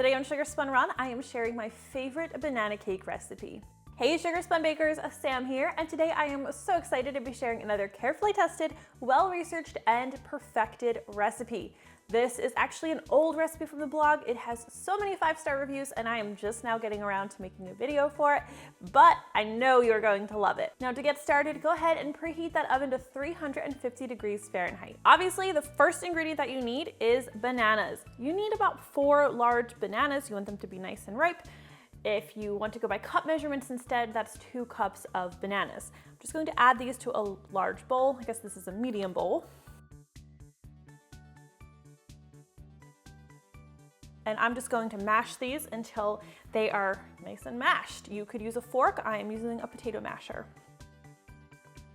Today on Sugar Spun Run, I am sharing my favorite banana cake recipe. Hey Sugar Spun Bakers, Sam here, and today I am so excited to be sharing another carefully tested, well-researched, and perfected recipe. This is actually an old recipe from the blog. It has so many 5-star reviews, and I am just now getting around to making a video for it, but I know you're going to love it. Now to get started, go ahead and preheat that oven to 350 degrees Fahrenheit. Obviously, the first ingredient that you need is bananas. You need about 4 large bananas. You want them to be nice and ripe. If you want to go by cup measurements instead, that's 2 cups of bananas. I'm just going to add these to a large bowl. I guess this is a medium bowl. And I'm just going to mash these until they are nice and mashed. You could use a fork. I am using a potato masher.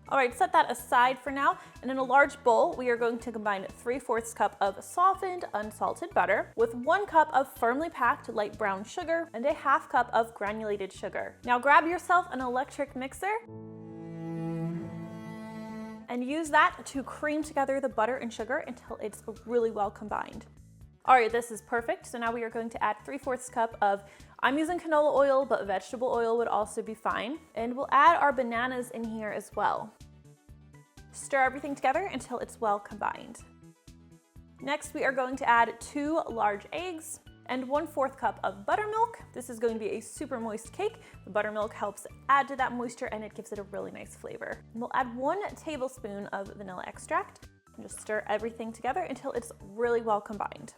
All right, set that aside for now. And in a large bowl, we are going to combine 3/4 cup of softened unsalted butter with 1 cup of firmly packed light brown sugar and a 1/2 cup of granulated sugar. Now grab yourself an electric mixer and use that to cream together the butter and sugar until it's really well combined. All right, this is perfect. So now we are going to add 3/4 cup of, I'm using canola oil, but vegetable oil would also be fine. And we'll add our bananas in here as well. Stir everything together until it's well combined. Next, we are going to add 2 large eggs and 1/4 cup of buttermilk. This is going to be a super moist cake. The buttermilk helps add to that moisture and it gives it a really nice flavor. And we'll add 1 tablespoon of vanilla extract and just stir everything together until it's really well combined.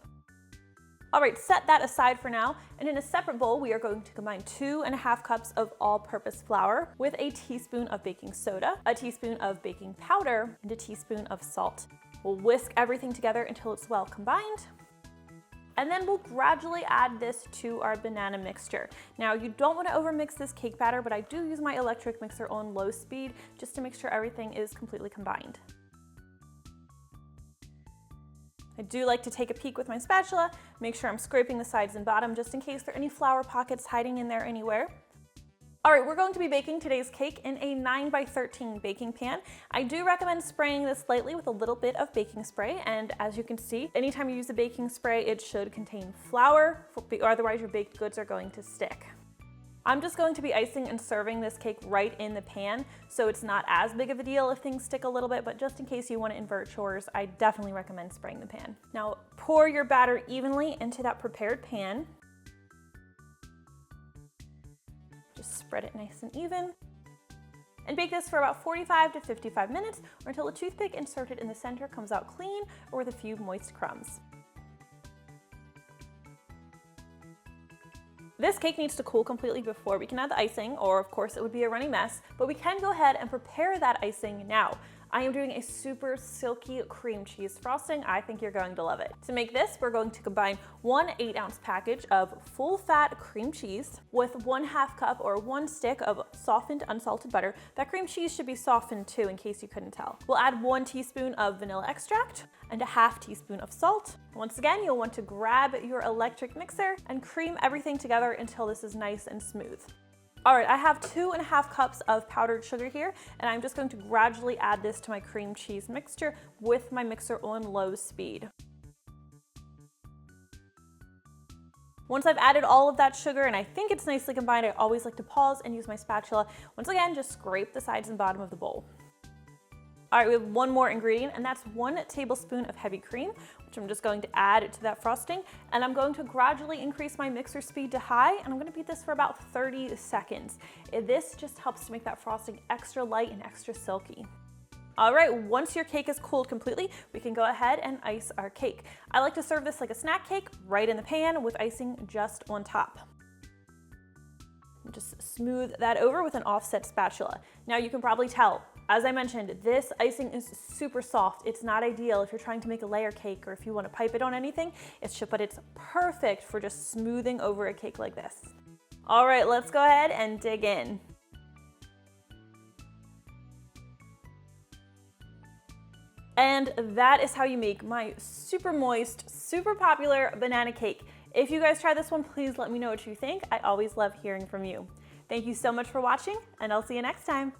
All right, set that aside for now. And in a separate bowl, we are going to combine 2.5 cups of all-purpose flour with a teaspoon of baking soda, a teaspoon of baking powder, and a teaspoon of salt. We'll whisk everything together until it's well combined. And then we'll gradually add this to our banana mixture. Now, you don't want to overmix this cake batter, but I do use my electric mixer on low speed just to make sure everything is completely combined. I do like to take a peek with my spatula, make sure I'm scraping the sides and bottom just in case there are any flour pockets hiding in there anywhere. All right, we're going to be baking today's cake in a 9x13 baking pan. I do recommend spraying this lightly with a little bit of baking spray, and as you can see, anytime you use a baking spray, it should contain flour, or otherwise your baked goods are going to stick. I'm just going to be icing and serving this cake right in the pan, so it's not as big of a deal if things stick a little bit, but just in case you want to invert chores, I definitely recommend spraying the pan. Now pour your batter evenly into that prepared pan. Just spread it nice and even. And bake this for about 45 to 55 minutes or until a toothpick inserted in the center comes out clean or with a few moist crumbs. This cake needs to cool completely before we can add the icing, or of course it would be a runny mess, but we can go ahead and prepare that icing now. I am doing a super silky cream cheese frosting. I think you're going to love it. To make this, we're going to combine 1 8-ounce package of full-fat cream cheese with 1/2 cup or 1 stick of softened unsalted butter. That cream cheese should be softened too, in case you couldn't tell. We'll add 1 teaspoon of vanilla extract and a 1/2 teaspoon of salt. Once again, you'll want to grab your electric mixer and cream everything together until this is nice and smooth. All right, I have 2.5 cups of powdered sugar here, and I'm just going to gradually add this to my cream cheese mixture with my mixer on low speed. Once I've added all of that sugar and I think it's nicely combined, I always like to pause and use my spatula. Once again, just scrape the sides and bottom of the bowl. All right, we have 1 more ingredient, and that's 1 tablespoon of heavy cream, which I'm just going to add to that frosting. And I'm going to gradually increase my mixer speed to high, and I'm going to beat this for about 30 seconds. This just helps to make that frosting extra light and extra silky. All right, once your cake is cooled completely, we can go ahead and ice our cake. I like to serve this like a snack cake, right in the pan with icing just on top. Just smooth that over with an offset spatula. Now you can probably tell, as I mentioned, this icing is super soft. It's not ideal if you're trying to make a layer cake or if you want to pipe it on anything. But it's perfect for just smoothing over a cake like this. All right, let's go ahead and dig in. And that is how you make my super moist, super popular banana cake. If you guys try this one, please let me know what you think. I always love hearing from you. Thank you so much for watching, and I'll see you next time.